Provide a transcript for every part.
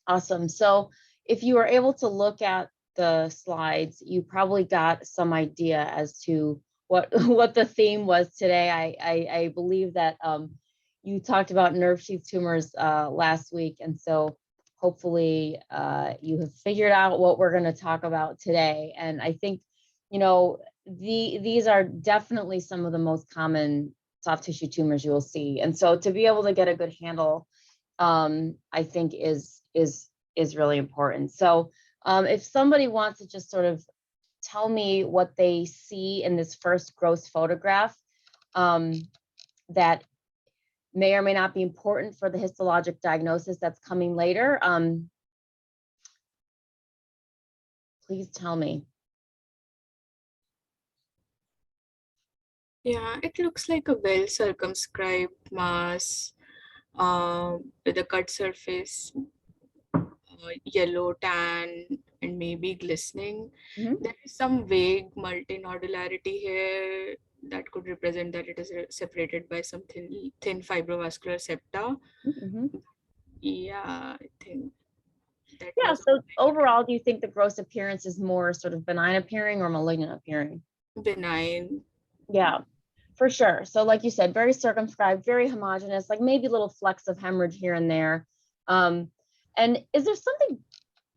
Awesome. So if you were able to look at the slides, you probably got some idea as to what what the theme was today. I believe that you talked about nerve sheath tumors last week, and so hopefully you have figured out what we're going to talk about today. And I think, you know, these are definitely some of the most common soft tissue tumors you will see, and so to be able to get a good handle, I think is really important. So if somebody wants to just sort of tell me what they see in this first gross photograph that may or may not be important for the histologic diagnosis that's coming later, please tell me. Yeah, it looks like a well circumscribed mass with a cut surface, yellow, tan, and maybe glistening. Mm-hmm. There is some vague multinodularity here that could represent that it is separated by some thin fibrovascular septa. Mm-hmm. Yeah, I think that Yeah, was so overall, do you think the gross appearance is more sort of benign appearing or malignant appearing? benign. Yeah, for sure. So like you said, very circumscribed, very homogeneous, like maybe little flecks of hemorrhage here and there. And is there something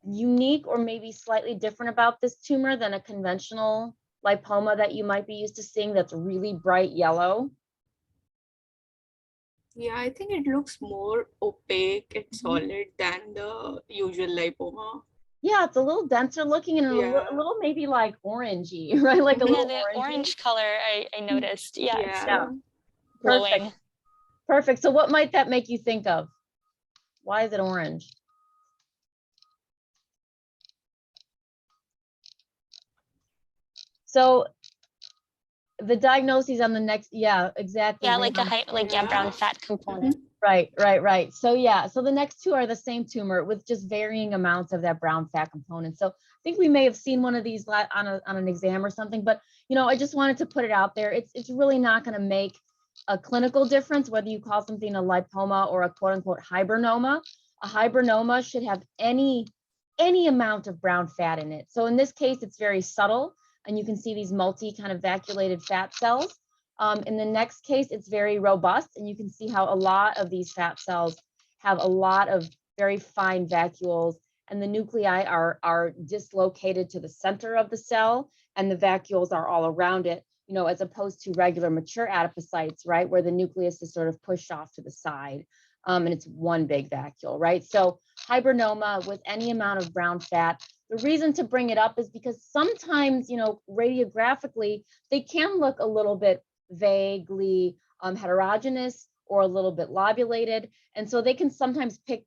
unique or maybe slightly different about this tumor than a conventional lipoma that you might be used to seeing that's really bright yellow? Yeah, I think it looks more opaque and solid than the usual lipoma. Yeah, it's a little denser looking and Yeah. a little maybe like orangey, right? Like a Yeah, little the orangey. orange color I noticed. Yeah, it's Yeah, perfect. glowing. Perfect. So what might that make you think of? Why is it orange? So the diagnoses on the next, yeah, exactly. Yeah, Right like a brown fat component. Right. So yeah, so the next two are the same tumor with just varying amounts of that brown fat component. So I think we may have seen one of these on an exam or something, but you know, I just wanted to put it out there. It's really not going to make a clinical difference whether you call something a lipoma or a quote unquote hibernoma. A hibernoma should have any amount of brown fat in it. So in this case, it's very subtle, and you can see these multi kind of vacuolated fat cells. In the next case, it's very robust, and you can see how a lot of these fat cells have a lot of very fine vacuoles, and the nuclei are dislocated to the center of the cell, and the vacuoles are all around it, you know, as opposed to regular mature adipocytes, right, where the nucleus is sort of pushed off to the side, and it's one big vacuole, right? So hibernoma with any amount of brown fat. The reason to bring it up is because sometimes, you know, radiographically, they can look a little bit vaguely heterogeneous or a little bit lobulated. And so they can sometimes pick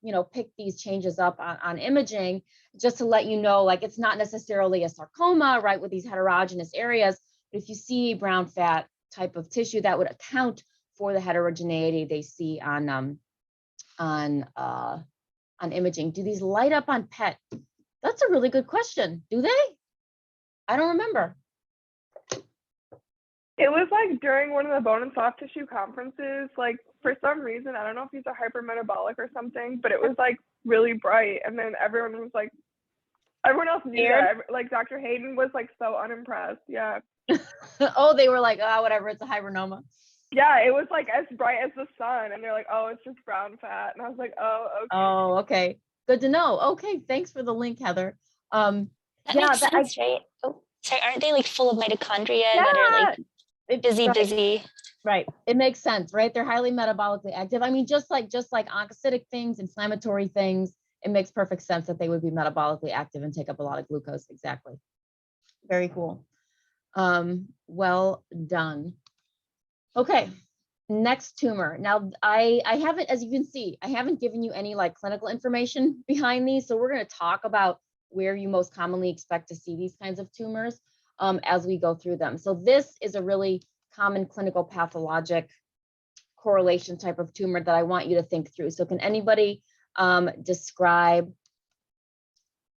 these changes up on imaging just to let you know, like, it's not necessarily a sarcoma, right, with these heterogeneous areas. But if you see brown fat type of tissue, that would account for the heterogeneity they see on imaging. Do these light up on PET? That's a really good question. Do they? I don't remember. It was like during one of the bone and soft tissue conferences, like for some reason, I don't know if these are hypermetabolic or something, but it was like really bright. And then everyone was like, everyone else knew that. Like Dr. Hayden was like so unimpressed. Yeah. Oh, they were like, oh, whatever, it's a hibernoma. Yeah, it was like as bright as the sun. And they're like, oh, it's just brown fat. And I was like, oh, okay. Oh, okay. Good to know. Okay, thanks for the link, Heather. That makes sense, right? Oh, sorry, aren't they like full of mitochondria that are like busy? Right. It makes sense, right? They're highly metabolically active. I mean, just like oncocytic things, inflammatory things, it makes perfect sense that they would be metabolically active and take up a lot of glucose. Exactly. Very cool. Well done. Okay. Next tumor. Now, I haven't, as you can see, I haven't given you any like clinical information behind these. So we're going to talk about where you most commonly expect to see these kinds of tumors as we go through them. So this is a really common clinical pathologic correlation type of tumor that I want you to think through. So can anybody describe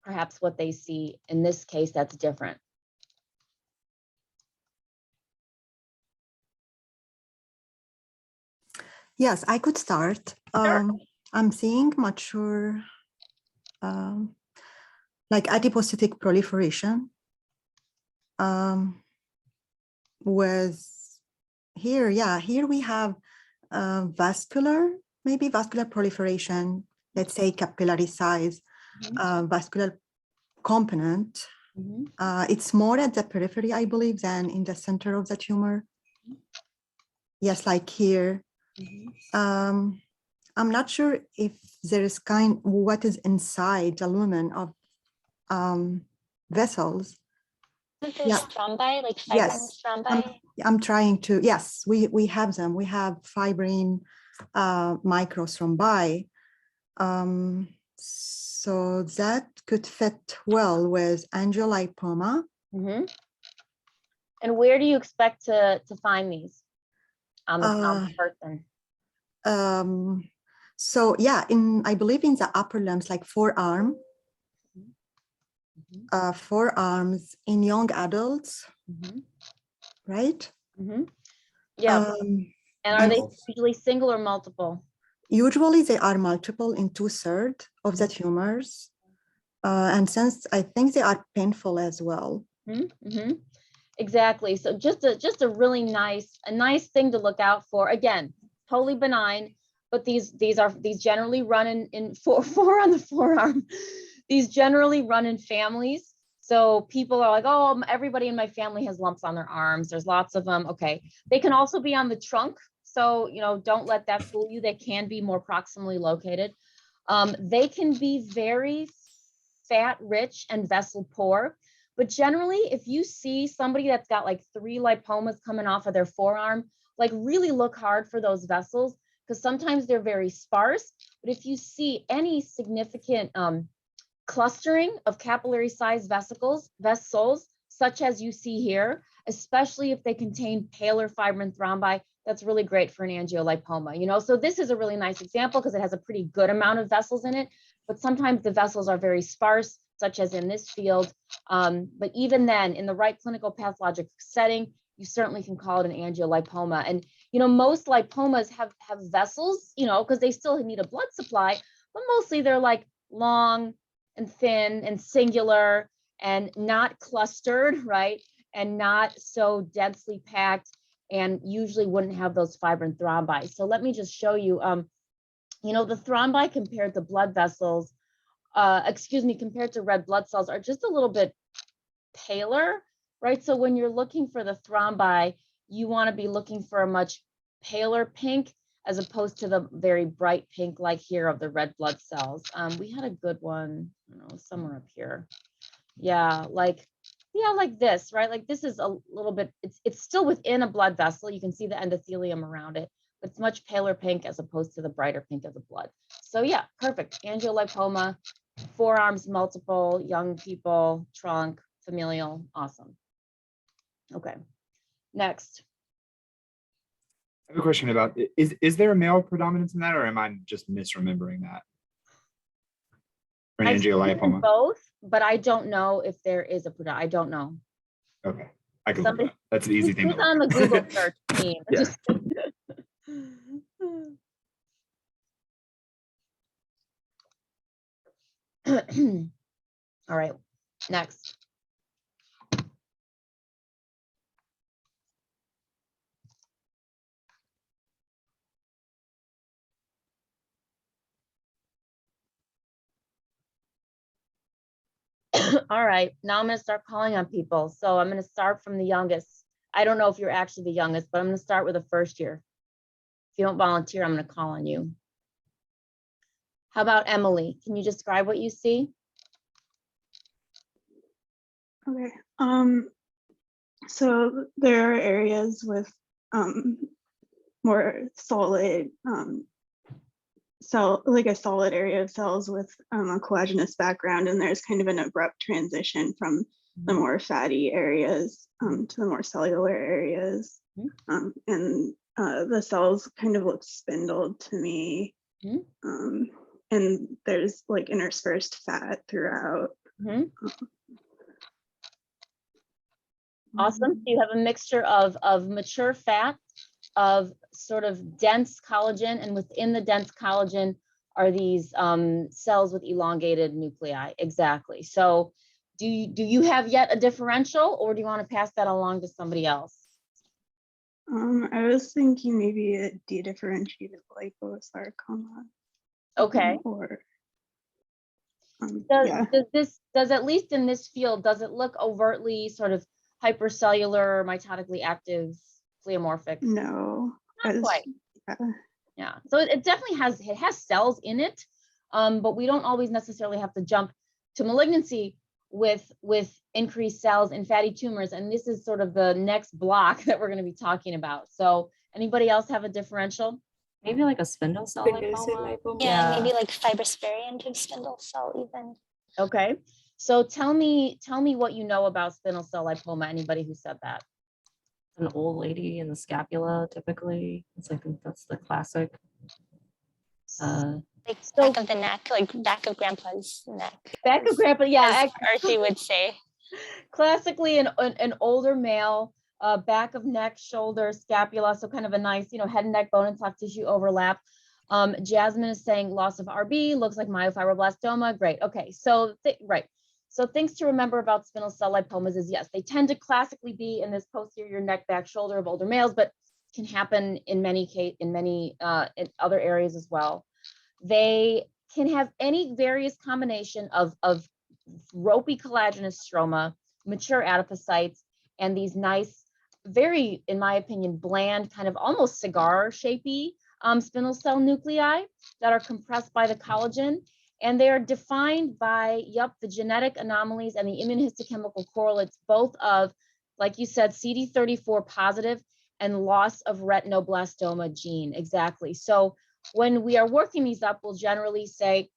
perhaps what they see in this case that's different? Yes, I could start. Sure. I'm seeing mature like adipocytic proliferation with here, here we have vascular proliferation, let's say capillary size, vascular component. It's more at the periphery, I believe, than in the center of the tumor. Yes, like here. I'm not sure if there is what is inside the lumen of vessels. There's thrombi, like fibrin thrombi. I'm trying to, yes, we have them. We have fibrin microthrombi. So that could fit well with angiolipoma. And where do you expect to find these on the person? So yeah, I believe in the upper limbs, like forearm, forearms in young adults, right? Yeah. And are they usually single or multiple? Usually they are multiple in 2/3 of the tumors. And since I think they are painful as well. Exactly. So just a really nice thing to look out for. Again, totally benign, but these generally run in four on the forearm. These generally run in families. So people are like, oh, everybody in my family has lumps on their arms. There's lots of them. Okay. They can also be on the trunk. So, you know, don't let that fool you. They can be more proximally located. They can be very fat rich and vessel poor. But generally, if you see somebody that's got like 3 lipomas coming off of their forearm, like really look hard for those vessels, because sometimes they're very sparse. But if you see any significant clustering of capillary size vessels, such as you see here, especially if they contain paler fibrin thrombi, that's really great for an angiolipoma, you know? So this is a really nice example because it has a pretty good amount of vessels in it, but sometimes the vessels are very sparse, such as in this field. But even then, in the right clinical pathologic setting, you certainly can call it an angiolipoma. And, you know, most lipomas have vessels, you know, because they still need a blood supply, but mostly they're like long and thin and singular and not clustered, right? And not so densely packed, and usually wouldn't have those fibrin thrombi. So let me just show you, you know, the thrombi compared to blood vessels, compared to red blood cells are just a little bit paler, right? So when you're looking for the thrombi, you want to be looking for a much paler pink as opposed to the very bright pink like here of the red blood cells. We had a good one, I don't know, somewhere up here. Yeah, like this, right? Like this is a little bit, it's still within a blood vessel. You can see the endothelium around it, but it's much paler pink as opposed to the brighter pink of the blood. So yeah, perfect. Angiolipoma, forearms multiple, young people, trunk, familial, awesome. Okay, next. I have a question about, is there a male predominance in that, or am I just misremembering that? Or an angiolipoma? Both, but I don't know if there is a I don't know. Okay, I can look that. That's an easy thing to look on the Google search team. Yeah. All right, next. All right, now I'm going to start calling on people. So I'm going to start from the youngest. I don't know if you're actually the youngest, but I'm going to start with a first year. If you don't volunteer, I'm going to call on you. How about Emily? Can you describe what you see? Okay. So there are areas with more solid cell, like a solid area of cells with a collagenous background, and there's kind of an abrupt transition from the more fatty areas to the more cellular areas. And the cells kind of look spindled to me. And there's like interspersed fat throughout. Awesome. So you have a mixture of mature fat, of sort of dense collagen, and within the dense collagen these cells with elongated nuclei. Exactly. So do you have yet a differential, or do you want to pass that along to somebody else? I was thinking maybe a dedifferentiated liposarcoma. Okay. Or does at least in this field, does it look overtly sort of hypercellular, mitotically active, pleomorphic? No. Not quite. Yeah. So it definitely has cells in it, but we don't always necessarily have to jump to malignancy with increased cells in fatty tumors. And this is sort of the next block that we're going to be talking about. So anybody else have a differential? Maybe like a spindle cell lipoma. Yeah, maybe like fibrous variant of spindle cell even. Okay. So tell me what you know about spindle cell lipoma. Anybody who said that? An old lady in the scapula, typically. It's like that's the classic. Like back of the neck, like back of grandpa's neck. Back of grandpa, yeah. As Archie would say. Classically, an older male, back of neck, shoulder, scapula, so kind of a nice, head and neck bone and soft tissue overlap. Jasmine is saying loss of RB, looks like myofibroblastoma. Great. Okay, so right. So things to remember about spindle cell lipomas is, yes, they tend to classically be in this posterior neck, back, shoulder of older males, but can happen in many other areas as well. They can have any various combination of ropey collagenous stroma, mature adipocytes, and these nice, very, in my opinion, bland, kind of almost cigar-shapy spindle cell nuclei that are compressed by the collagen. And they are defined by, the genetic anomalies and the immunohistochemical correlates, both of, like you said, CD34 positive and loss of retinoblastoma gene. Exactly. So when we are working these up, we'll generally say,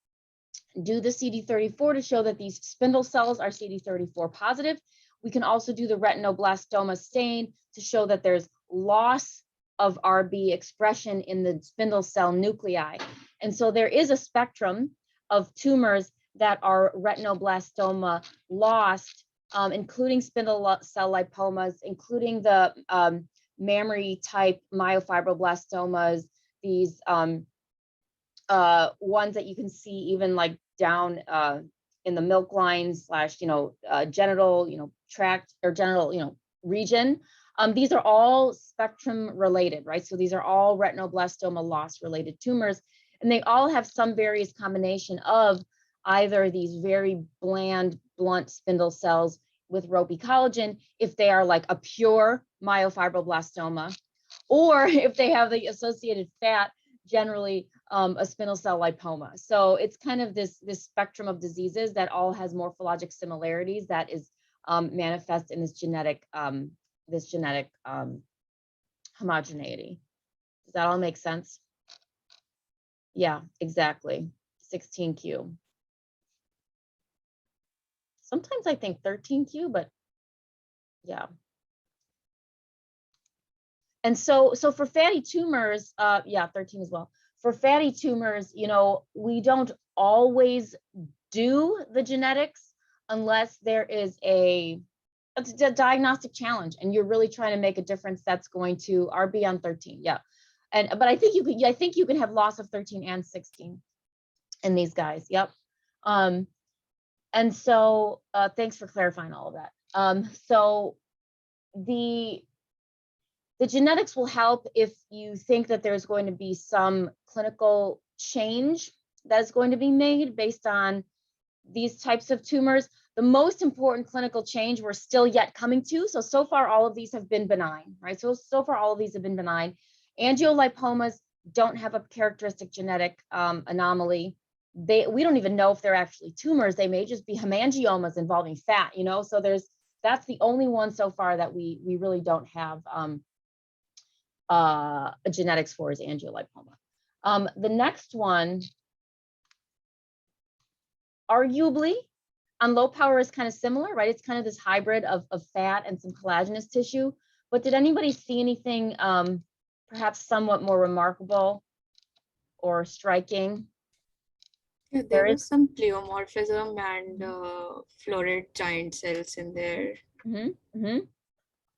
do the CD34 to show that these spindle cells are CD34 positive. We can also do the retinoblastoma stain to show that there's loss of RB expression in the spindle cell nuclei. And so there is a spectrum of tumors that are retinoblastoma lost, including spindle cell lipomas, including the mammary type myofibroblastomas, these ones that you can see even like down in the milk line / genital, tract or genital, region. These are all spectrum related, right? So these are all retinoblastoma loss related tumors, and they all have some various combination of either these very bland, blunt spindle cells with ropey collagen, if they are like a pure myofibroblastoma, or if they have the associated fat, generally a spindle cell lipoma. So it's kind of this spectrum of diseases that all has morphologic similarities that is manifest in this genetic homogeneity. Does that all make sense? Yeah, exactly. 16q. Sometimes I think 13q, but yeah. And so for fatty tumors, 13 as well. For fatty tumors, we don't always do the genetics unless there is a diagnostic challenge and you're really trying to make a difference that's going to RB on 13. Yeah. But I think you can have loss of 13 and 16 in these guys. Yep. And so thanks for clarifying all of that. So the genetics will help if you think that there's going to be some clinical change that's going to be made based on these types of tumors. The most important clinical change we're still yet coming to. So far, all of these have been benign, right? So far, all of these have been benign. Angiolipomas don't have a characteristic genetic anomaly. We don't even know if they're actually tumors. They may just be hemangiomas involving fat, So that's the only one so far that we really don't have a genetics for is angiolipoma. The next one, arguably, on low power is kind of similar, right? It's kind of this hybrid of fat and some collagenous tissue. But did anybody see anything perhaps somewhat more remarkable or striking? Yeah, there was some pleomorphism and florid giant cells in there.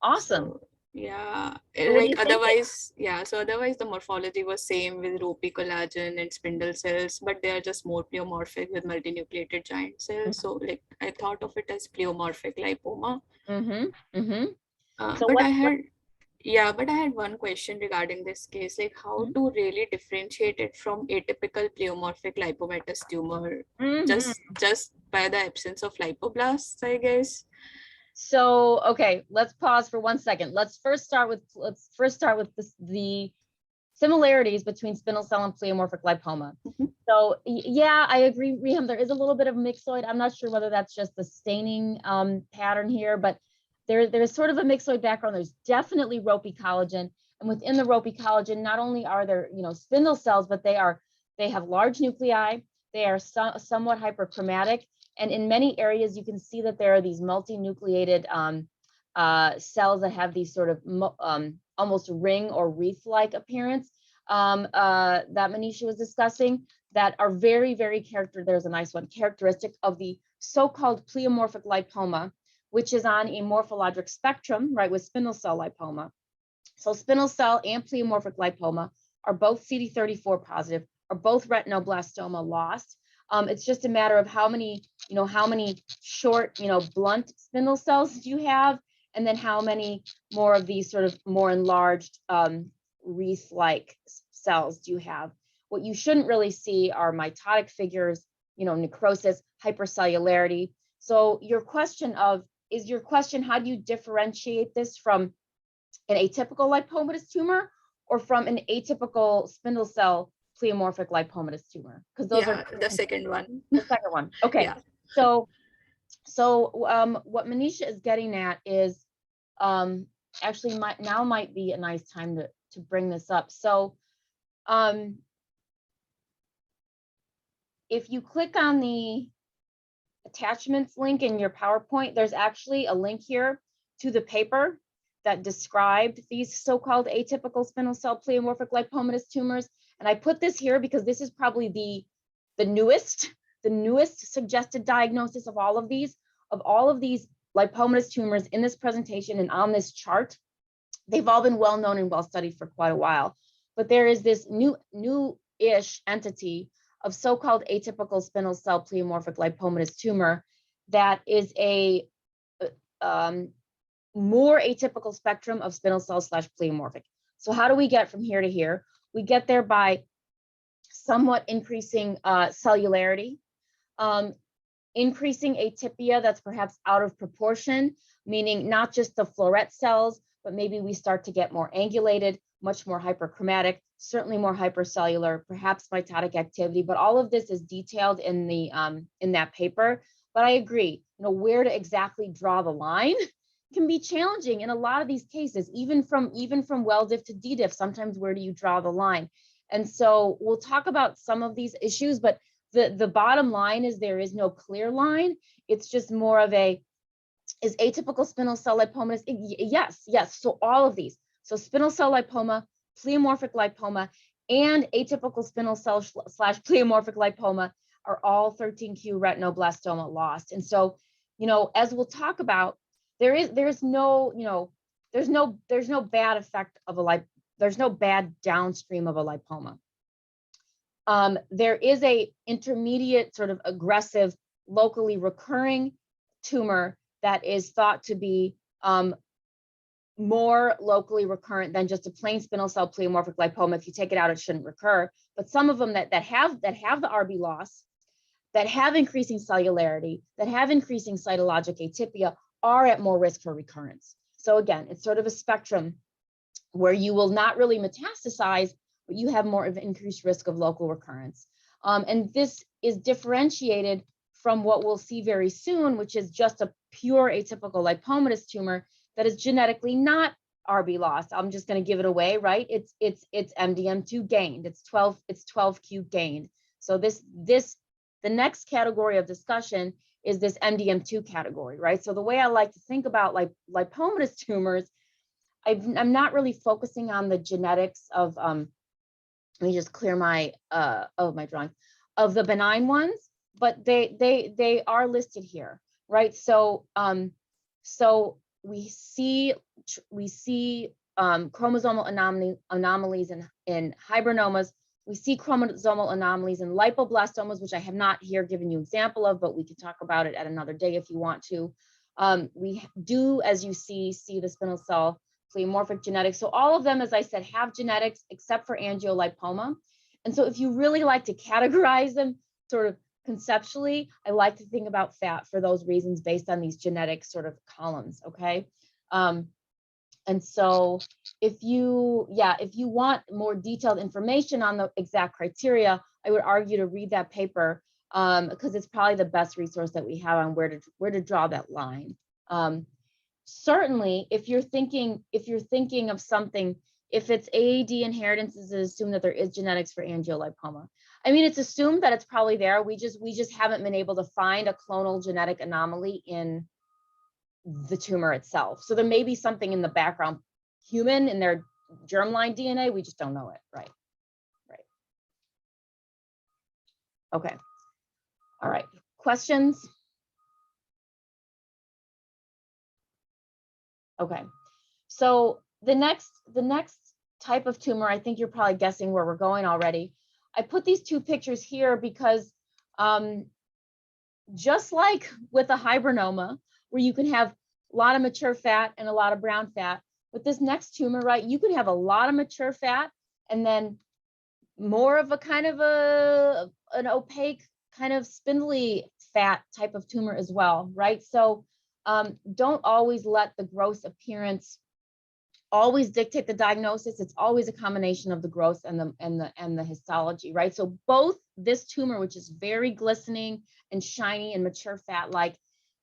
Awesome. Yeah, So what do you like think? otherwise, yeah, so otherwise the morphology was same with ropey collagen and spindle cells, but they are just more pleomorphic with multinucleated giant cells. So like I thought of it as pleomorphic lipoma. So But what? I had, yeah, but I had one question regarding this case, like how to really differentiate it from atypical pleomorphic lipomatous tumor, just by the absence of lipoblasts, I guess. So, okay, let's pause for 1 second. Let's first start with the similarities between spindle cell and pleomorphic lipoma. So yeah, I agree, Reham, there is a little bit of mixoid. I'm not sure whether that's just the staining pattern here, but there's sort of a mixoid background. There's definitely ropey collagen. And within the ropey collagen, not only are there, spindle cells, but they have large nuclei. They are somewhat hyperchromatic. And in many areas, you can see that there are these multinucleated cells that have these sort of almost ring or wreath-like appearance that Manisha was discussing that are very, very there's a nice one, characteristic of the so-called pleomorphic lipoma, which is on a morphologic spectrum, right, with spindle cell lipoma. So spindle cell and pleomorphic lipoma are both CD34 positive, are both retinoblastoma lost. It's just a matter of how many short, blunt spindle cells do you have, and then how many more of these sort of more enlarged wreath-like cells do you have. What you shouldn't really see are mitotic figures, necrosis, hypercellularity. So your question, how do you differentiate this from an atypical lipomatous tumor or from an atypical spindle cell pleomorphic lipomatous tumor? Because those are the second one. The second one. Okay. Yeah. So what Manisha is getting at is actually might be a nice time to bring this up. So if you click on the attachments link in your PowerPoint, there's actually a link here to the paper that described these so-called atypical spindle cell pleomorphic lipomatous tumors. And I put this here because this is probably the newest suggested diagnosis of all of these lipomatous tumors in this presentation and on this chart. They've all been well known and well studied for quite a while, but there is this new-ish entity of so-called atypical spindle cell pleomorphic lipomatous tumor that is a more atypical spectrum of spindle cell / pleomorphic. So how do we get from here to here? We get there by somewhat increasing cellularity, increasing atypia that's perhaps out of proportion, meaning not just the floret cells, but maybe we start to get more angulated, much more hyperchromatic, certainly more hypercellular, perhaps mitotic activity, but all of this is detailed in the in that paper. But I agree, where to exactly draw the line can be challenging in a lot of these cases, even from well diff to D diff. Sometimes where do you draw the line? And so we'll talk about some of these issues, but the bottom line is there is no clear line. It's just more of is atypical spindle cell lipoma? Yes. So all of these. So spindle cell lipoma, pleomorphic lipoma, and atypical spindle cell / pleomorphic lipoma are all 13q retinoblastoma lost. And so, as we'll talk about, there's no bad effect of there's no bad downstream of a lipoma. There is a intermediate sort of aggressive, locally recurring tumor that is thought to be more locally recurrent than just a plain spindle cell pleomorphic lipoma. If you take it out, it shouldn't recur. But some of them that have the RB loss, that have increasing cellularity, that have increasing cytologic atypia, are at more risk for recurrence. So again, it's sort of a spectrum where you will not really metastasize, but you have more of an increased risk of local recurrence. And this is differentiated from what we'll see very soon, which is just a pure atypical lipomatous tumor that is genetically not RB lost. I'm just going to give it away, right? It's MDM2 gained. It's 12q gained. So the next category of discussion is this MDM2 category, right? So the way I like to think about lipomatous tumors, I'm not really focusing on the genetics of let me just clear my drawing of the benign ones, but they are listed here, right? So we see chromosomal anomalies in hibrinomas. We see chromosomal anomalies in lipoblastomas, which I have not here given you example of, but we can talk about it at another day if you want to. We do, as you see the spindle cell pleomorphic genetics. So all of them, as I said, have genetics except for angiolipoma. And so if you really like to categorize them sort of conceptually, I like to think about fat for those reasons based on these genetic sort of columns, okay? And so if you want more detailed information on the exact criteria, I would argue to read that paper because it's probably the best resource that we have on where to draw that line. Certainly, if you're thinking of something, if it's AAD inheritance, is assumed that there is genetics for angiolipoma. I mean, it's assumed that it's probably there. We just haven't been able to find a clonal genetic anomaly in the tumor itself. So there may be something in the background human in their germline DNA. We just don't know it. Right. Okay. All right. Questions? Okay. So the next type of tumor, I think you're probably guessing where we're going already. I put these two pictures here because just like with a hybrinoma, where you can have a lot of mature fat and a lot of brown fat, with this next tumor, right, you can have a lot of mature fat and then more of a kind of an opaque kind of spindly fat type of tumor as well, right? So don't always let the gross appearance always dictate the diagnosis. It's always a combination of the gross and the histology, right? So both this tumor, which is very glistening and shiny and mature fat-like,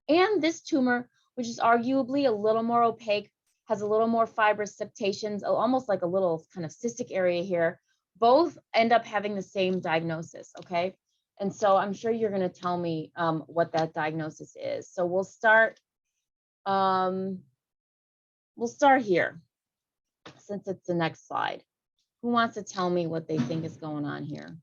and this tumor, which is arguably a little more opaque, has a little more fibrous septations, almost like a little kind of cystic area here, both end up having the same diagnosis, okay? And so I'm sure you're going to tell me what that diagnosis is. So we'll start here, since it's the next slide. Who wants to tell me what they think is going on here?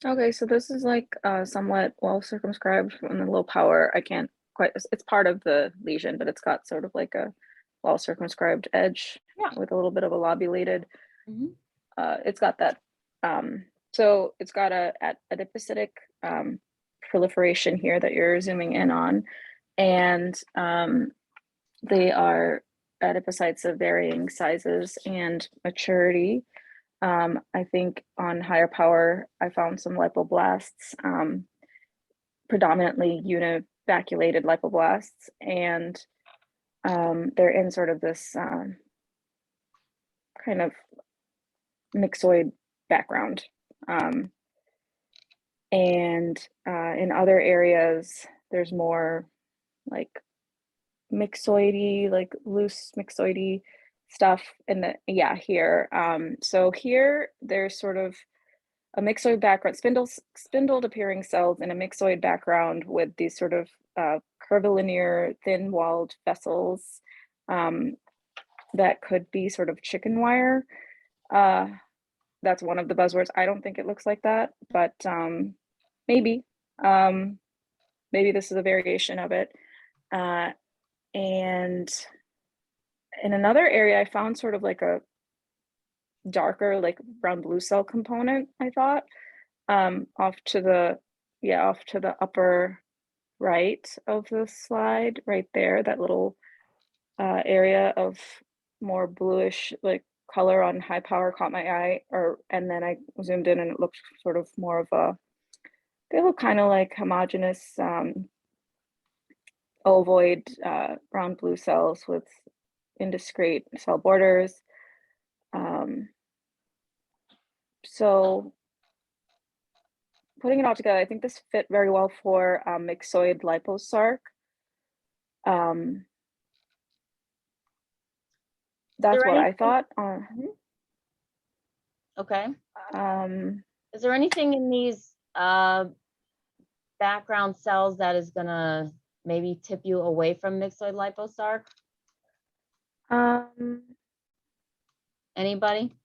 Okay, so this is like somewhat well circumscribed from the low power. I can't quite, it's part of the lesion, but it's got sort of like a well circumscribed edge with a little bit of a lobulated. It's got that, so it's got a adipocytic proliferation here that you're zooming in on, and they are adipocytes of varying sizes and maturity. I think on higher power, I found some lipoblasts, predominantly univaculated lipoblasts, and they're in sort of this kind of myxoid background. And in other areas, there's more like myxoidy, like loose myxoidy stuff in the here. So here there's sort of a myxoid background, spindled appearing cells in a myxoid background with these sort of curvilinear, thin-walled vessels that could be sort of chicken wire. That's one of the buzzwords. I don't think it looks like that, but maybe this is a variation of it. And in another area, I found sort of like a darker, like brown blue cell component, I thought, off to the upper right of the slide, right there, that little area of more bluish like color on high power caught my eye, and then I zoomed in and it looked sort of more of they look kind of like homogeneous ovoid brown blue cells with indiscrete cell borders. So putting it all together, I think this fit very well for myxoid liposarc. That's what I thought. Okay. Is there anything in these background cells that is gonna maybe tip you away from myxoid liposarc? Anybody?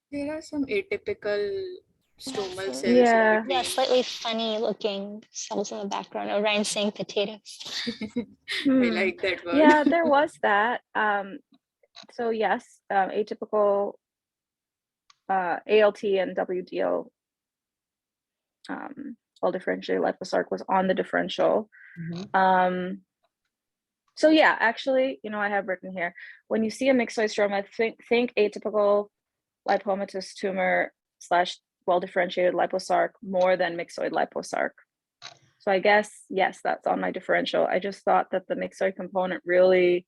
There are some atypical stromal cells Yeah. in Yeah, between. slightly funny looking cells in the background. Orion saying potatoes. I like that word. Yeah, there was that. So yes, atypical ALT and WDL well-differentiated liposarc was on the differential. So yeah, actually, I have written here, when you see a myxoid stroma, think atypical lipomatous tumor / well-differentiated liposarc more than myxoid liposarc. So I guess, yes, that's on my differential. I just thought that the myxoid component really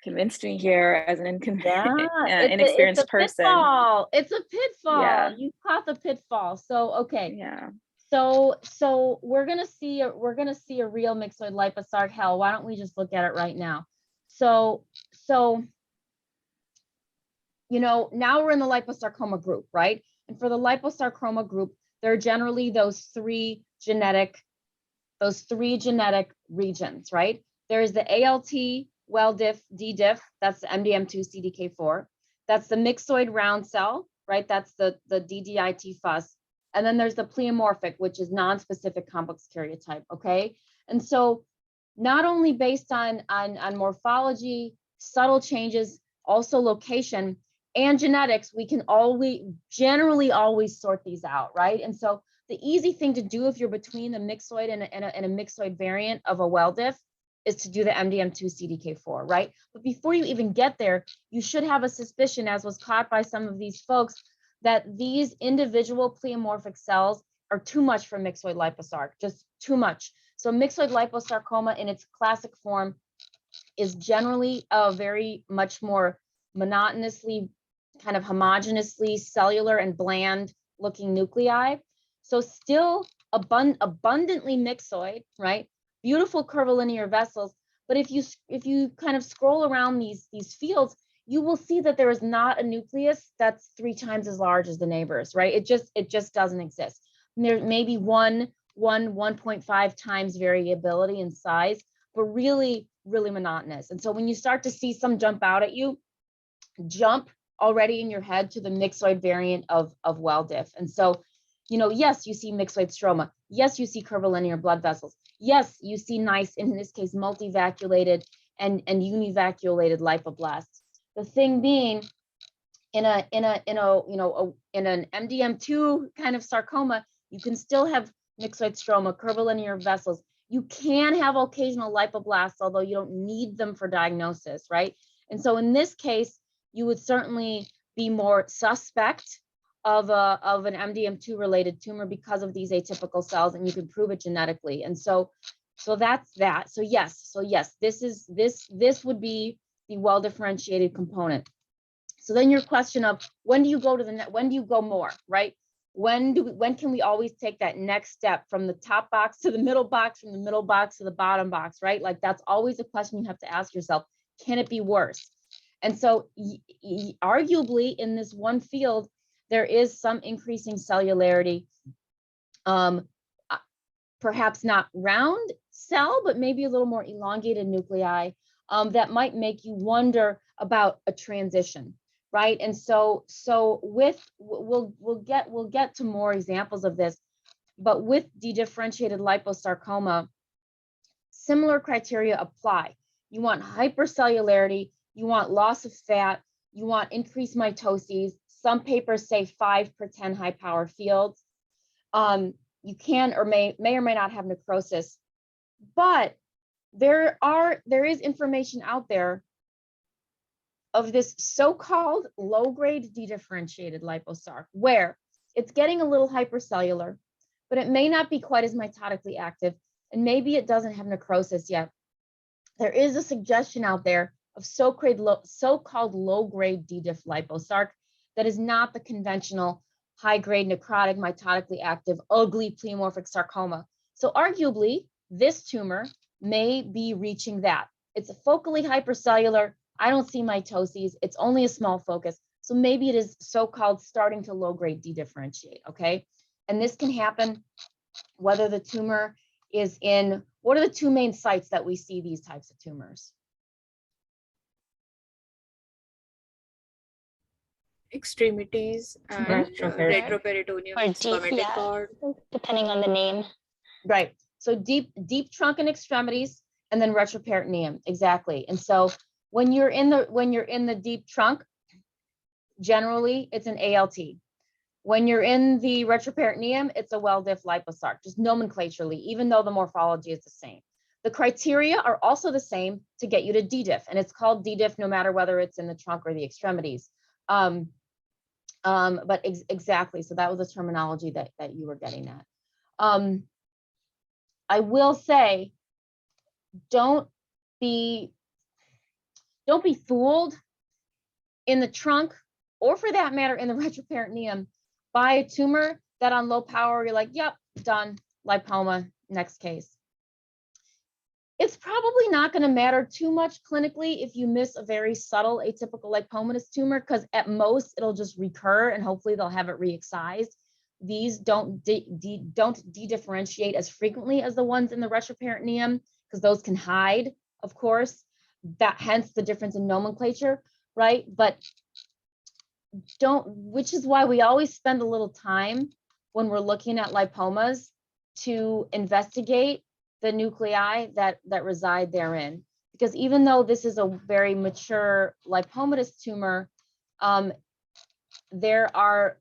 convinced me here as an inexperienced person. Pitfall. It's a pitfall. Yeah. You caught the pitfall. So okay. Yeah. So we're gonna see a real myxoid liposarc. Hell, why don't we just look at it right now? So now we're in the liposarcoma group, right? And for the liposarcoma group, there are generally those three genetic regions, right? There's the ALT, well-diff, D-diff, that's the MDM2 CDK4. That's the myxoid round cell, right? That's the DDIT FUS. And then there's the pleomorphic, which is non-specific complex karyotype, okay? And so not only based on morphology, subtle changes, also location and genetics, we can generally always sort these out, right? And so the easy thing to do if you're between the myxoid and a myxoid variant of a well-diff is to do the MDM2 CDK4, right? But before you even get there, you should have a suspicion, as was caught by some of these folks, that these individual pleomorphic cells are too much for myxoid liposarc, just too much. So myxoid liposarcoma in its classic form is generally a very much more monotonously, kind of homogeneously cellular and bland looking nuclei. So still abundantly myxoid, right? Beautiful curvilinear vessels. But if you kind of scroll around these fields, you will see that there is not a nucleus that's 3 times as large as the neighbors, right? It just doesn't exist. And there may be 1.5 times variability in size, but really, really monotonous. And so when you start to see some jump out at you, jump already in your head to the myxoid variant of well-diff. And so, yes, you see myxoid stroma. Yes, you see curvilinear blood vessels. Yes, you see nice, in this case, multivaculated and univaculated lipoblast. The thing being, in an MDM2 kind of sarcoma, you can still have myxoid stroma, curvilinear vessels. You can have occasional liploblasts, although you don't need them for diagnosis, right? And so in this case, you would certainly be more suspect of an MDM2 related tumor because of these atypical cells, and you can prove it genetically. And so that's that. So yes, this would be the well-differentiated component. So then your question of when do you go more, right? When can we always take that next step from the top box to the middle box, from the middle box to the bottom box, right? Like that's always a question you have to ask yourself. Can it be worse? And so arguably in this one field, there is some increasing cellularity, perhaps not round cell, but maybe a little more elongated nuclei that might make you wonder about a transition, right? And so we'll get to more examples of this, but with dedifferentiated liposarcoma, similar criteria apply. You want hypercellularity, you want loss of fat, you want increased mitoses. Some papers say 5 per 10 high power fields. You can or may or may not have necrosis, but there is information out there of this so-called low-grade dedifferentiated liposarc, where it's getting a little hypercellular, but it may not be quite as mitotically active, and maybe it doesn't have necrosis yet. There is a suggestion out there of so-called low-grade D-diff liposarc that is not the conventional high-grade necrotic, mitotically active, ugly pleomorphic sarcoma. So arguably, this tumor may be reaching that. It's a focally hypercellular. I don't see mitoses. It's only a small focus. So maybe it is so-called starting to low-grade dedifferentiate, okay? And this can happen whether the tumor is in, what are the 2 main sites that we see these types of tumors? extremities and retroperitoneum Or and deep, spermatic yeah, cord. depending on the name. Right. So deep trunk and extremities, and then retroperitoneum. Exactly. And so when you're in the deep trunk, generally it's an ALT. When you're in the retroperitoneum, it's a well-diff liposarc, just nomenclaturally, even though the morphology is the same. The criteria are also the same to get you to D-diff, and it's called D-diff no matter whether it's in the trunk or the extremities. Exactly, so that was the terminology that you were getting at. I will say, don't be fooled in the trunk, or for that matter, in the retroperitoneum, by a tumor that on low power, you're like, yep, done, lipoma, next case. It's probably not going to matter too much clinically if you miss a very subtle atypical lipomatous tumor, because at most it'll just recur and hopefully they'll have it re-excised. These don't de-differentiate as frequently as the ones in the retroperitoneum, because those can hide, of course, that hence the difference in nomenclature, right? But which is why we always spend a little time when we're looking at lipomas to investigate the nuclei that reside therein. Because even though this is a very mature lipomatous tumor, there are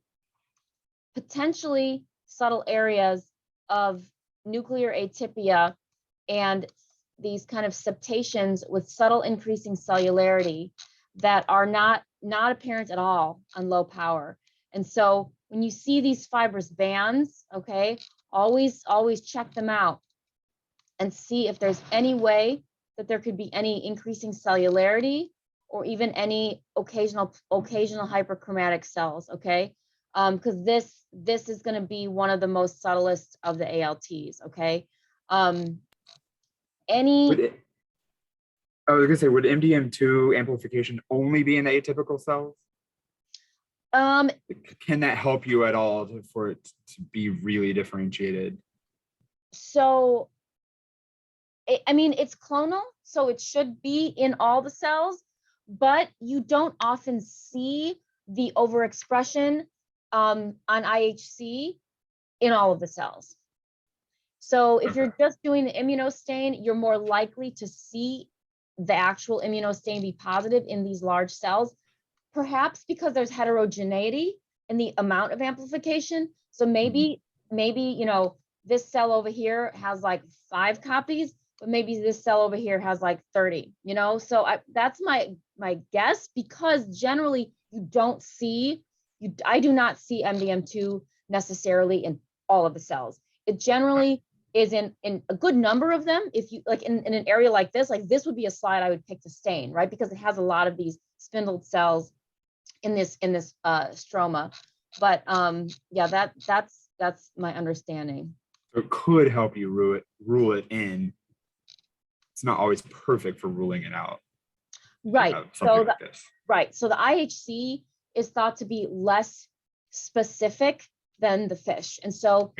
potentially subtle areas of nuclear atypia and these kind of septations with subtle increasing cellularity that are not apparent at all on low power. And so when you see these fibrous bands, okay, always check them out and see if there's any way that there could be any increasing cellularity or even any occasional hyperchromatic cells, okay? Because this is going to be one of the most subtlest of the ALTs, okay? I was gonna say, would MDM2 amplification only be in the atypical cells? Can that help you at all for it to be really differentiated? So, I mean, it's clonal, so it should be in all the cells, but you don't often see the overexpression on IHC in all of the cells. So if you're just doing the immunostain, you're more likely to see the actual immunostain be positive in these large cells, perhaps because there's heterogeneity in the amount of amplification. So maybe, you know, this cell over here has like 5 copies, but maybe this cell over here has like 30, you know? So that's my guess, because generally you don't see, I do not see MDM2 necessarily in all of the cells. It generally is in a good number of them. If you like in an area like this would be a slide I would pick to stain, right? Because it has a lot of these spindled cells in this stroma. But yeah, that's my understanding. So it could help you rule it in. It's not always perfect for ruling it out. Right. So like so the IHC is thought to be less specific than the fish. And so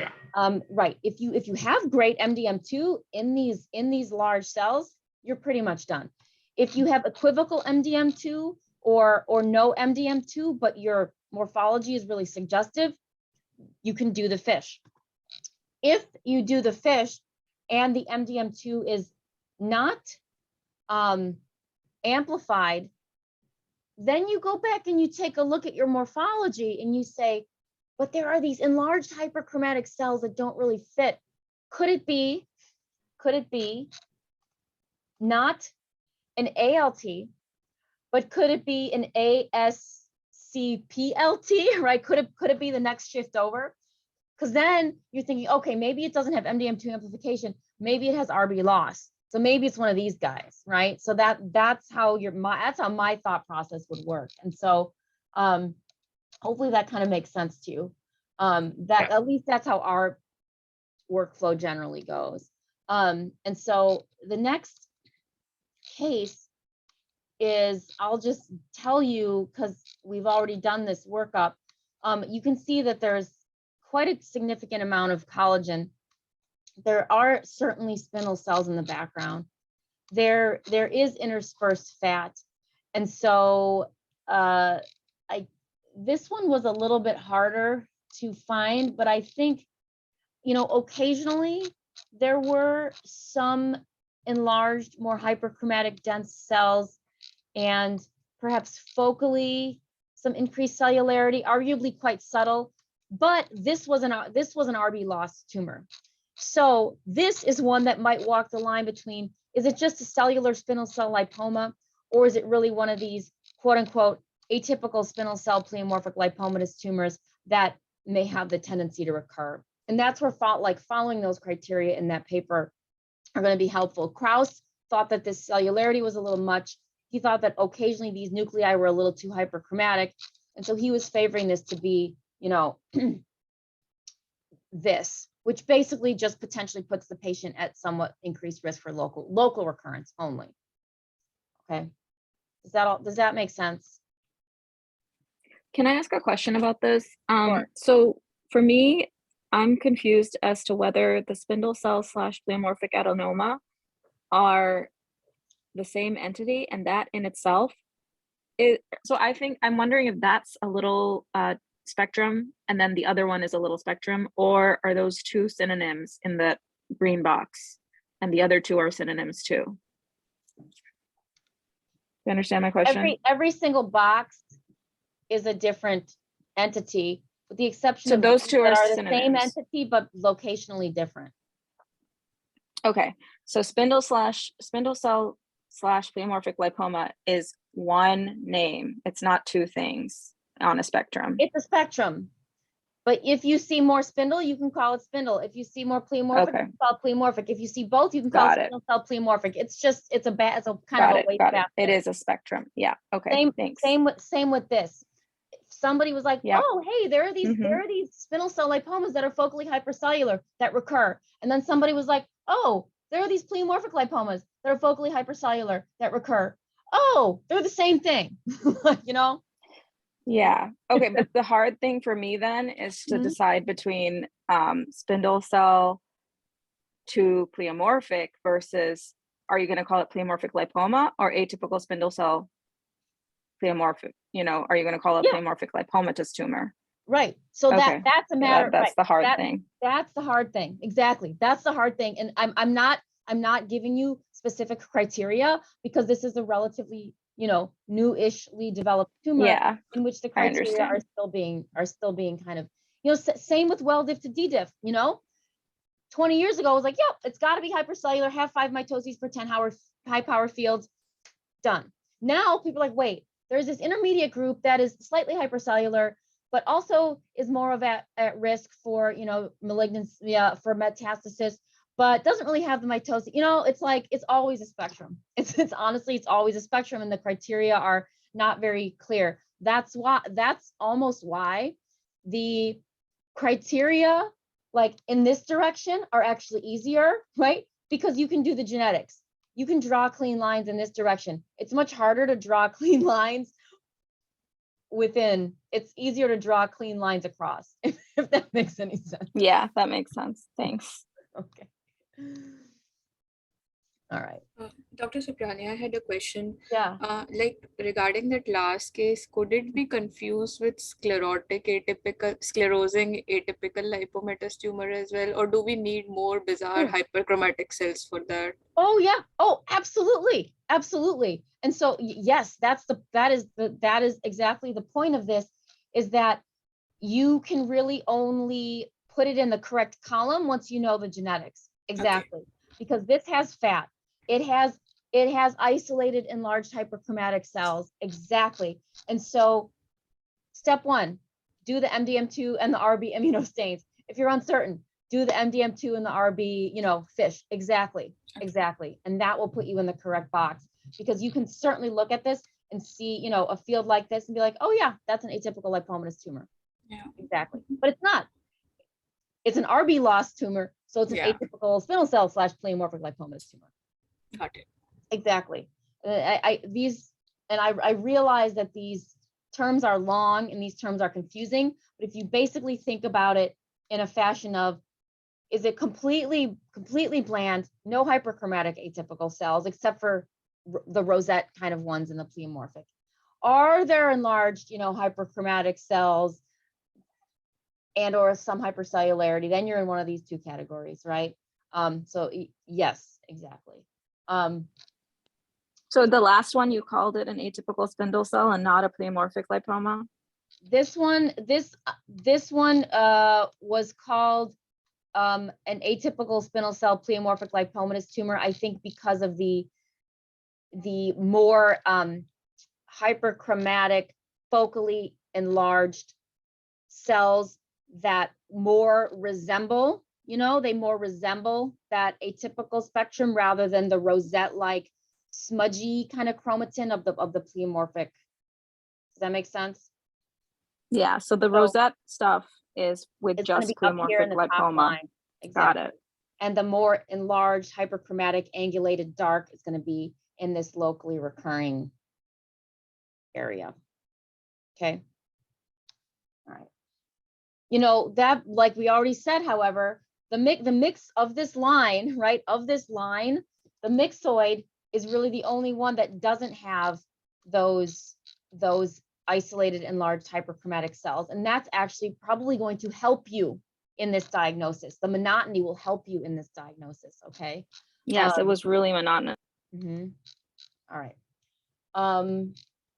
right, if you have great MDM2 in these large cells, you're pretty much done. If you have equivocal MDM2 or no MDM2, but your morphology is really suggestive, you can do the fish. If you do the fish and the MDM2 is not amplified, then you go back and you take a look at your morphology and you say, but there are these enlarged hyperchromatic cells that don't really fit. Could it be not an ALT, but could it be an ASCPLT, right? Could it be the next shift over? Because then you're thinking, okay, maybe it doesn't have MDM2 amplification. Maybe it has RB loss. So maybe it's one of these guys, right? So that's how my thought process would work. And so hopefully that kind of makes sense to you. At least that's how our workflow generally goes. And so the next case is, I'll just tell you, because we've already done this workup, you can see that there's quite a significant amount of collagen. There are certainly spindle cells in the background. There is interspersed fat. And so this one was a little bit harder to find, but I think, occasionally there were some enlarged, more hyperchromatic dense cells, and perhaps focally some increased cellularity, arguably quite subtle, but this was an RB loss tumor. So this is one that might walk the line between, is it just a cellular spindle cell lipoma, or is it really one of these quote unquote atypical spindle cell pleomorphic lipomatous tumors that may have the tendency to recur? And that's where following those criteria in that paper are going to be helpful. Krauss thought that this cellularity was a little much. He thought that occasionally these nuclei were a little too hyperchromatic. And so he was favoring this to be, this, which basically just potentially puts the patient at somewhat increased risk for local recurrence only. Okay. Does that make sense? Can I ask a question about this? Sure. So for me, I'm confused as to whether the spindle cell / pleomorphic adenoma are the same entity, and that in itself is, so I'm wondering if that's a little spectrum and then the other one is a little spectrum, or are those two synonyms in the green box and the other two are synonyms too? You understand my question? Every single box is a different entity, with the exception So of those two are the synonyms. same entity but locationally different. Okay, so spindle cell / pleomorphic lipoma is one name. It's not two things on a spectrum. It's a spectrum, but if you see more spindle, you can call it spindle. If you see more pleomorphic, Okay. you can call it pleomorphic. If you see both, you can call it spindle cell pleomorphic. It's a kind of a weight basket. It is a spectrum. Yeah. Okay. Thanks. Same with this. Somebody was like, Yep. oh, hey, there are these spindle cell lipomas that are focally hypercellular that recur. And then somebody was like, oh, there are these pleomorphic lipomas that are focally hypercellular that recur. Oh, they're the same thing, Yeah. Okay. But the hard thing for me then is to decide between spindle cell to pleomorphic versus, are you going to call it pleomorphic lipoma or atypical spindle cell pleomorphic? Are you going to call it pleomorphic lipomatous tumor? Right. So okay. that's a matter. That's the hard thing. That's the hard thing. Exactly. That's the hard thing. And I'm not giving you specific criteria because this is a relatively, new-ishly developed tumor in which the criteria are still being kind of, same with well-diff to D-diff, 20 years ago, I was like, yep, it's got to be hypercellular, have 5 mitoses per 10 high power fields, done. Now people are like, wait, there's this intermediate group that is slightly hypercellular, but also is more of at risk for, malignancy, for metastasis, but doesn't really have the mitosis. It's like, it's always a spectrum. It's honestly, it's always a spectrum, and the criteria are not very clear. That's almost why the criteria, like in this direction, are actually easier, right? Because you can do the genetics. You can draw clean lines in this direction. It's much harder to draw clean lines within. It's easier to draw clean lines across, if that makes any sense. Yeah, that makes sense. Thanks. Okay. All right. Dr. Cipriani, I had a question. Yeah. Like regarding that last case, could it be confused with sclerosing atypical lipomatous tumor as well, or do we need more bizarre hyperchromatic cells for that? Oh yeah. Oh, absolutely, absolutely. And so yes, that is exactly the point of this, is that you can really only put it in the correct column once you know the genetics. Exactly. Okay. Because this has fat. It has isolated enlarged hyperchromatic cells. Exactly. And so step 1, do the MDM2 and the RB immunostains. If you're uncertain, do the MDM2 and the RB, FISH. Exactly. Exactly. And that will put you in the correct box, because you can certainly look at this and see, a field like this and be like, oh yeah, that's an atypical lipomatous tumor. Yeah. Exactly. But it's not. It's an RB loss tumor, so it's an atypical spindle cell / pleomorphic lipomatous tumor. Got it. Exactly. I realize that these terms are long and these terms are confusing, but if you basically think about it in a fashion of, is it completely bland, no hyperchromatic atypical cells except for the rosette kind of ones in the pleomorphic? are there enlarged, hyperchromatic cells and or some hypercellularity, then you're in one of these two categories, right? So yes, exactly. So the last one, you called it an atypical spindle cell and not a pleomorphic lipoma? This one was called an atypical spindle cell pleomorphic lipomatous tumor, I think because of the more hyperchromatic, focally enlarged cells that more resemble, they more resemble that atypical spectrum rather than the rosette-like smudgy kind of chromatin of the pleomorphic. Does that make sense? Yeah, so the rosette stuff is with just pleomorphic lipoma. Exactly. Got it. And the more enlarged hyperchromatic angulated dark is going to be in this locally recurring area. Okay. All right. That, like we already said, however, the mix of this line, right, the myxoid is really the only one that doesn't have those isolated enlarged hyperchromatic cells. And that's actually probably going to help you in this diagnosis. The monotony will help you in this diagnosis, okay? Yes, it was really monotonous. All right.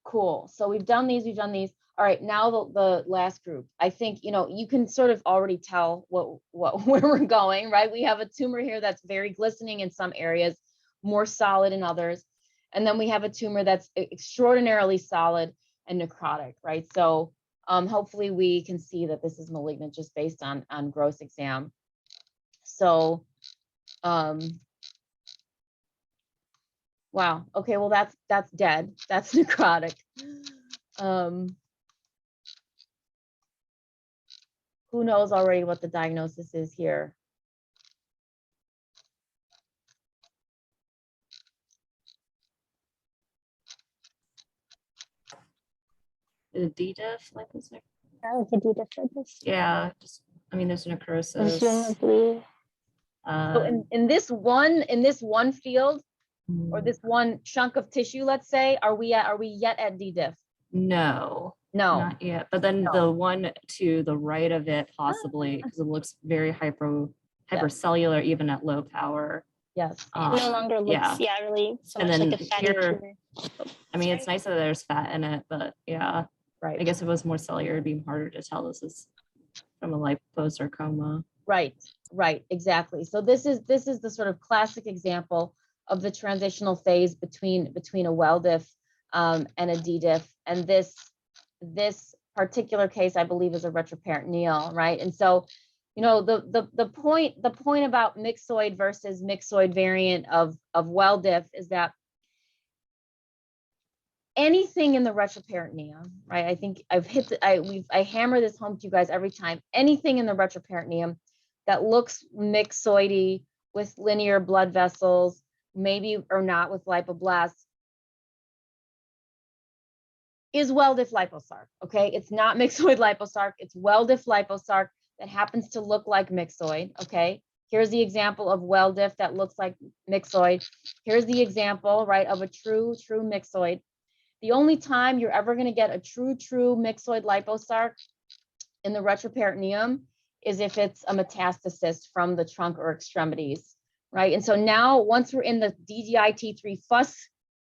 Cool. So we've done these. All right, now the last group. I think, you can sort of already tell where we're going, right? We have a tumor here that's very glistening in some areas, more solid in others. And then we have a tumor that's extraordinarily solid and necrotic, right? So hopefully we can see that this is malignant just based on gross exam. So, wow. Okay, well that's dead. That's necrotic. Who knows already what the diagnosis is here? The D diff, like was there? Yeah, like a D diff. Yeah, there's necrosis. Presumably. So in this one field or this one chunk of tissue, let's say, are we yet at D diff? No, not yet. But then the one to the right of it, possibly, because it looks very hypercellular, even at low power. Yes. It no longer looks, really so much like a fatty tumor. It's nice that there's fat in it, but yeah. Right. I guess if it was more cellular, it'd be harder to tell this is from a liposarcoma. Right, exactly. So this is the sort of classic example of the transitional phase between a well diff and a D diff. And this particular case, I believe, is a retroperitoneal, right? And so, the point about myxoid versus myxoid variant of well diff is that anything in the retroperitoneum, right? I think I hammer this home to you guys every time. Anything in the retroperitoneum that looks myxoidy with linear blood vessels, maybe or not with lipoblast, is well diff liposarc. Okay, it's not myxoid liposarc. It's well diff liposarc that happens to look like myxoid. Okay, here's the example of well diff that looks like myxoid. Here's the example, right, of a true myxoid. The only time you're ever going to get a true myxoid liposarc in the retroperitoneum is if it's a metastasis from the trunk or extremities, right? And so now, once we're in the DDI-T3 FUS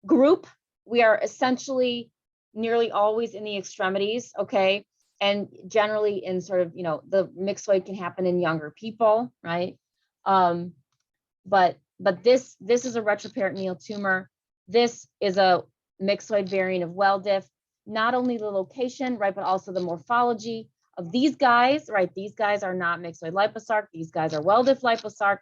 group, we are essentially nearly always in the extremities, okay? And generally in sort of, the myxoid can happen in younger people, right? But this is a retroperitoneal tumor. This is a myxoid variant of well diff. Not only the location, right, but also the morphology of these guys, right? These guys are not myxoid liposarc. These guys are well diff liposarc.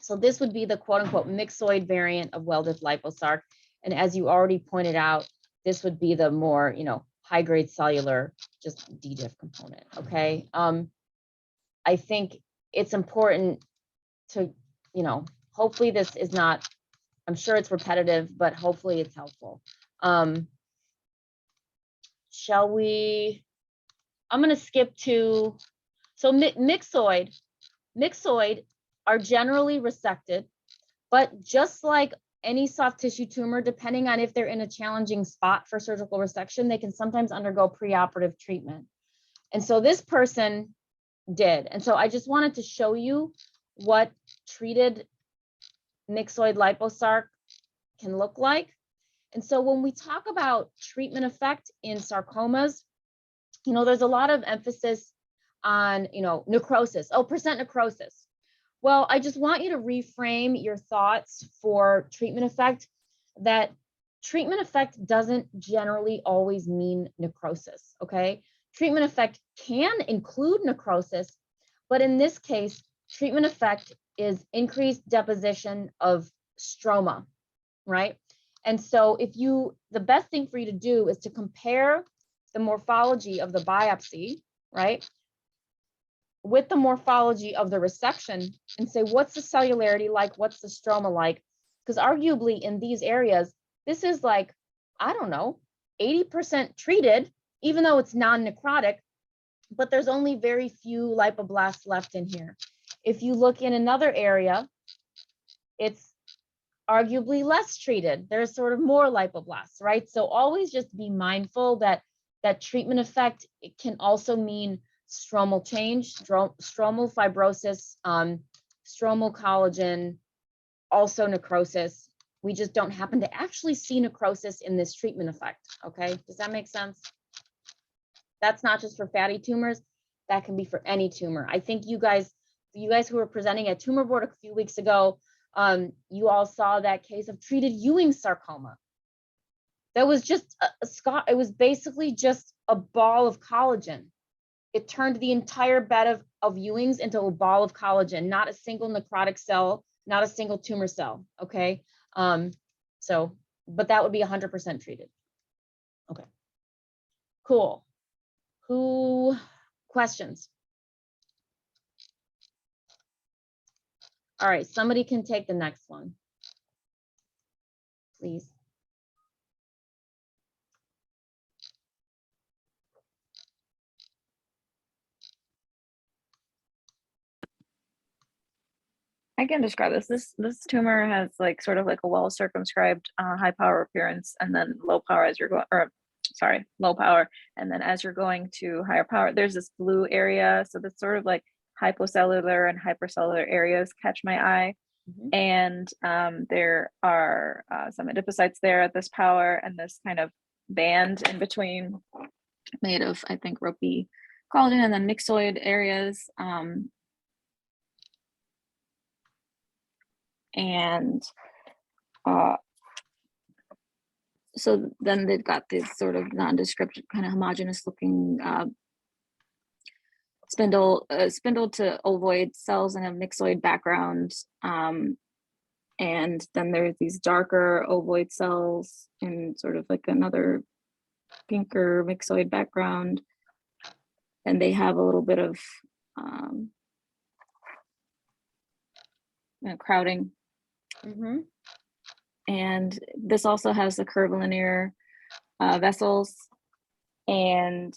So this would be the quote unquote myxoid variant of well diff liposarc. And as you already pointed out, this would be the more, high grade cellular, just D diff component. Okay. I think it's important to, hopefully this is not, I'm sure it's repetitive, but hopefully it's helpful. Shall we, I'm going to skip to, so myxoid are generally resected, but just like any soft tissue tumor, depending on if they're in a challenging spot for surgical resection, they can sometimes undergo preoperative treatment. And so this person did. And so I just wanted to show you what treated myxoid liposarc can look like. And so when we talk about treatment effect in sarcomas, you know, there's a lot of emphasis on, you know, necrosis. Oh, percent necrosis. Well, I just want you to reframe your thoughts for treatment effect, that treatment effect doesn't generally always mean necrosis, okay? Treatment effect can include necrosis, but in this case, treatment effect is increased deposition of stroma, right? And so the best thing for you to do is to compare the morphology of the biopsy, right, with the morphology of the resection and say, what's the cellularity like? What's the stroma like? Because arguably in these areas, this is like, I don't know, 80% treated, even though it's non-necrotic, but there's only very few lipoblast left in here. If you look in another area, it's arguably less treated. There's sort of more lipoblast, right? So always just be mindful that that treatment effect, it can also mean stromal change, stromal fibrosis, stromal collagen, also necrosis. We just don't happen to actually see necrosis in this treatment effect, okay? Does that make sense? That's not just for fatty tumors, that can be for any tumor. I think you guys who were presenting at Tumor Board a few weeks ago, you all saw that case of treated Ewing sarcoma. That was just it was basically just a ball of collagen. It turned the entire bed of Ewing's into a ball of collagen, not a single necrotic cell, not a single tumor cell, okay? But that would be 100% treated. Okay, cool. Questions? All right, somebody can take the next one, please. I can describe this. This tumor has like sort of like a well circumscribed high power appearance, and then low power as you're going, or sorry, low power, and then as you're going to higher power, there's this blue area. So that's sort of like hypocellular and hypercellular areas catch my eye. Mm-hmm. And there are some adipocytes there at this power, and this kind of band in between made of, I think, ropey collagen, and then myxoid areas. So then they've got this sort of nondescript, kind of homogeneous looking spindle to ovoid cells and a myxoid background. And then there's these darker ovoid cells in sort of like another pinker myxoid background. And they have a little bit of crowding. Mm-hmm. And this also has the curvilinear vessels. And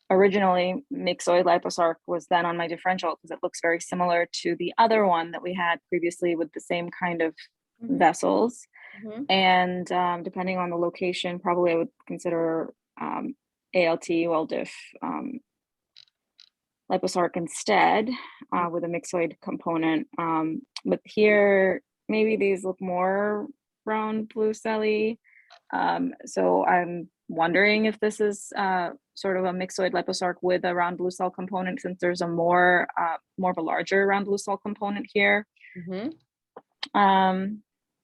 originally, myxoid liposarc was then on my differential because it looks very similar to the other one that we had previously with the same kind of mm-hmm. vessels. Mm-hmm. And depending on the location, probably I would consider ALT, well-diff liposarc instead with a myxoid component. But here, maybe these look more round blue celly. So I'm wondering if this is sort of a myxoid liposarc with a round blue cell component, since there's a more of a larger round blue cell component here. Mm-hmm.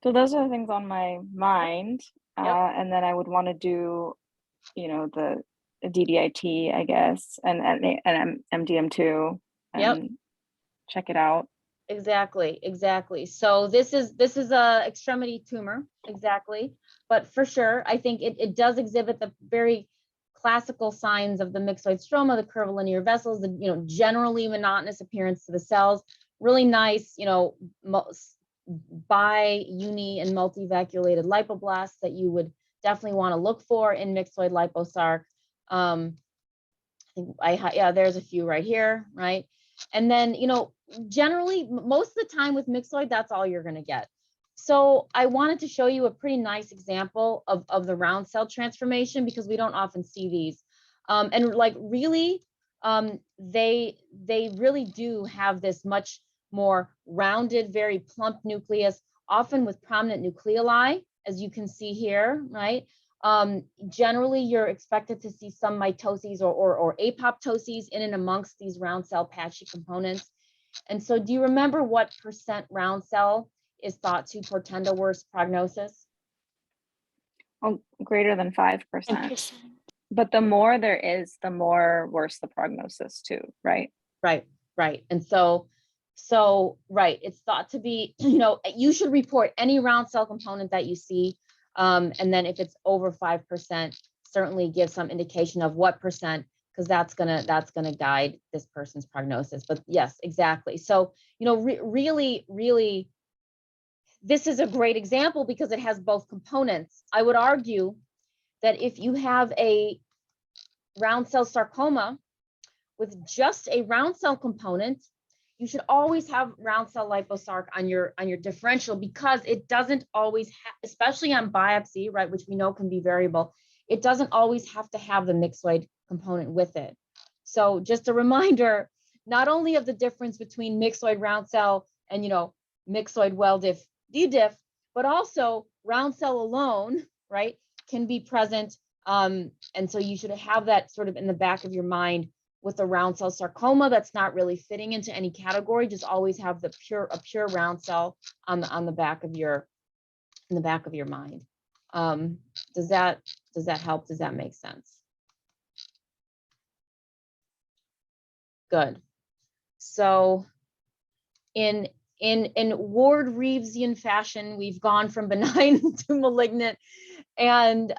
So those are the things on my mind. Yep. And then I would want to do, the DDIT, I guess, and MDM2 and yep. check it out. Exactly. So this is a extremity tumor, exactly. But for sure, I think it does exhibit the very classical signs of the myxoid stroma, the curvilinear vessels, the generally monotonous appearance to the cells, really nice, bi, uni, and multivaculated lipoblast that you would definitely want to look for in myxoid liposarc. I think there's a few right here, right? And then, generally, most of the time with myxoid, that's all you're going to get. So I wanted to show you a pretty nice example of the round cell transformation because we don't often see these. And like really, they really do have this much more rounded, very plump nucleus, often with prominent nucleoli, as you can see here, right? Generally, you're expected to see some mitoses or apoptoses in and amongst these round cell patchy components. And so do you remember what % round cell is thought to portend a worse prognosis? Oh, greater than 5%. But the more there is, the more worse the prognosis too, right? Right. And so right, it's thought to be, you should report any round cell component that you see. And then if it's over 5%, certainly give some indication of what %, because that's gonna guide this person's prognosis. But yes, exactly. So, really, this is a great example because it has both components. I would argue that if you have a round cell sarcoma with just a round cell component, you should always have round cell liposarc on your differential, because it doesn't always especially on biopsy, right, which we know can be variable, it doesn't always have to have the myxoid component with it. So just a reminder, not only of the difference between myxoid round cell and myxoid well diff d-diff, but also round cell alone, right, can be present. And so you should have that sort of in the back of your mind. With a round cell sarcoma that's not really fitting into any category, just always have a pure round cell on the back of your mind. Does that help? Does that make sense? Good. So in Ward-Reevesian fashion, we've gone from benign to malignant. And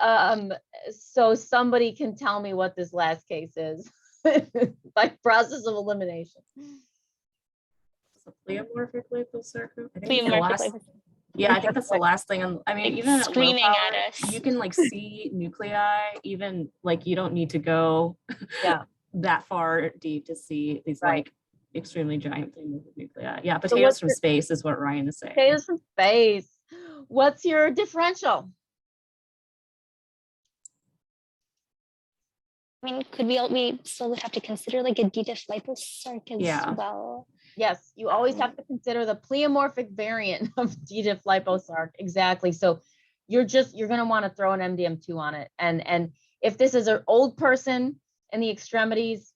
so somebody can tell me what this last case is. By process of elimination. It's a pleomorphic liposarcoma. Yeah, I think that's the last thing. I mean, even screaming at low power, at us. you can like see nuclei. Even like you don't need to go that far deep to see these like extremely giant pleomorphic nuclei. Yeah, potatoes from space is what Ryan is saying. Potatoes from space. What's your differential? I mean, could we still would have to consider like a D-diff liposarc as well? Yes, you always have to consider the pleomorphic variant of D-diff liposarc. Exactly. So you're going to want to throw an MDM2 on it. And if this is an old person in the extremities,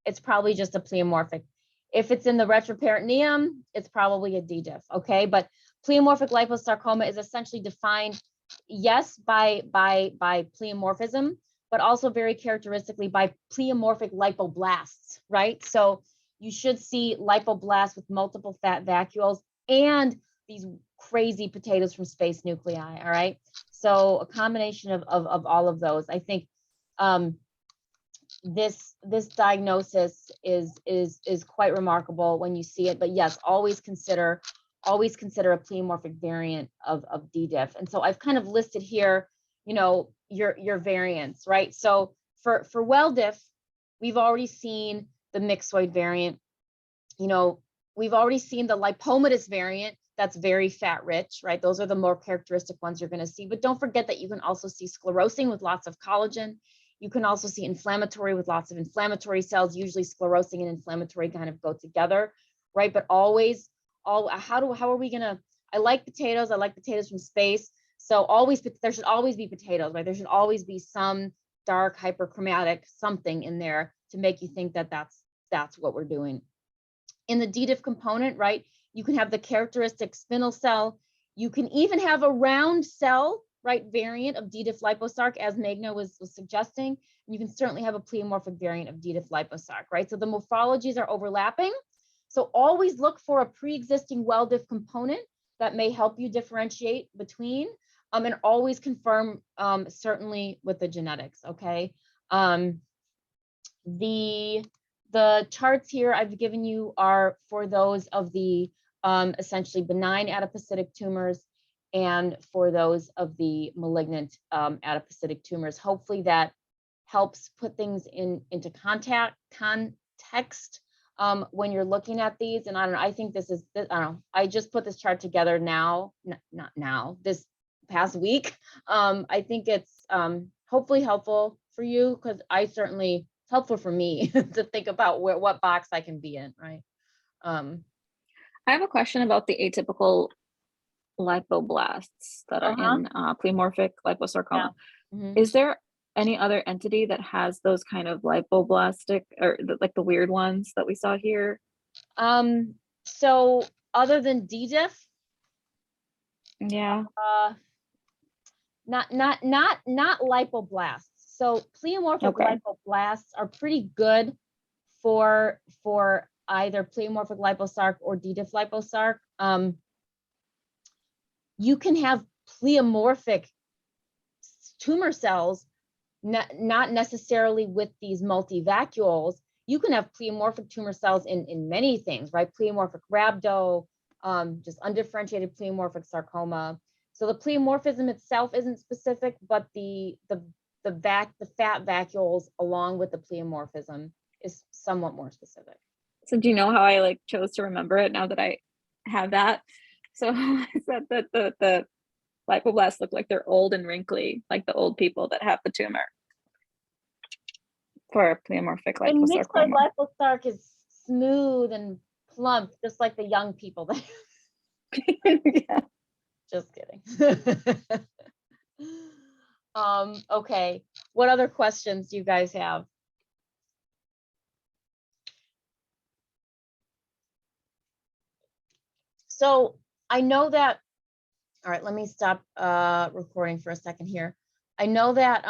it's probably just a pleomorphic. If it's in the retroperitoneum, it's probably a D-diff. Okay, but pleomorphic liposarcoma is essentially defined, yes, by pleomorphism, but also very characteristically by pleomorphic lipoblasts, right? So you should see lipoblasts with multiple fat vacuoles and these crazy potatoes from space nuclei, all right? So a combination of all of those. I think this diagnosis is quite remarkable when you see it, but yes, always consider a pleomorphic variant of D-diff. And so I've kind of listed here, your variants, right? So for well diff, we've already seen the myxoid variant. We've already seen the lipomatous variant that's very fat rich, right? Those are the more characteristic ones you're going to see. But don't forget that you can also see sclerosing with lots of collagen. You can also see inflammatory with lots of inflammatory cells. Usually sclerosing and inflammatory kind of go together, right? But always, how are we gonna? I like potatoes from space. So there should always be potatoes, right? There should always be some dark hyperchromatic something in there to make you think that that's what we're doing. In the D-diff component, right, you can have the characteristic spindle cell. You can even have a round cell, right, variant of D-diff liposarc, as Magna was suggesting. And you can certainly have a pleomorphic variant of D-diff liposarc, right? So the morphologies are overlapping. So always look for a pre-existing well-diff component that may help you differentiate between, and always confirm certainly with the genetics, okay? The charts here I've given you are for those of the essentially benign adipocytic tumors and for those of the malignant adipocytic tumors. Hopefully that helps put things into context. when you're looking at these. And I don't know, I think this is, I don't know, I just put this chart together now, not now, this past week. I think it's hopefully helpful for you, because it's helpful for me to think about what box I can be in, right? I have a question about the atypical lipoblasts that are in pleomorphic liposarcoma. Yeah. Is there any other entity that has those kind of lipoblastic, or like the weird ones that we saw here? So other than DDIF, yeah, not lipoblasts. So pleomorphic lipoblasts are pretty good for either pleomorphic liposarc or DDIF liposarc. You can have pleomorphic tumor cells, not necessarily with these multivacuoles. You can have pleomorphic tumor cells in many things, right? Pleomorphic rhabdo, just undifferentiated pleomorphic sarcoma. So the pleomorphism itself isn't specific, but the fat vacuoles along with the pleomorphism is somewhat more specific. So do you know how I like chose to remember it now that I have that? So I said that the lipoblasts look like they're old and wrinkly, like the old people that have the tumor. For pleomorphic liposarcoma. And myxoid liposarc is smooth and plump, just like the young people that yeah. Just kidding. Okay, what other questions do you guys have? So I know that, all right, let me stop recording for a second here. I know that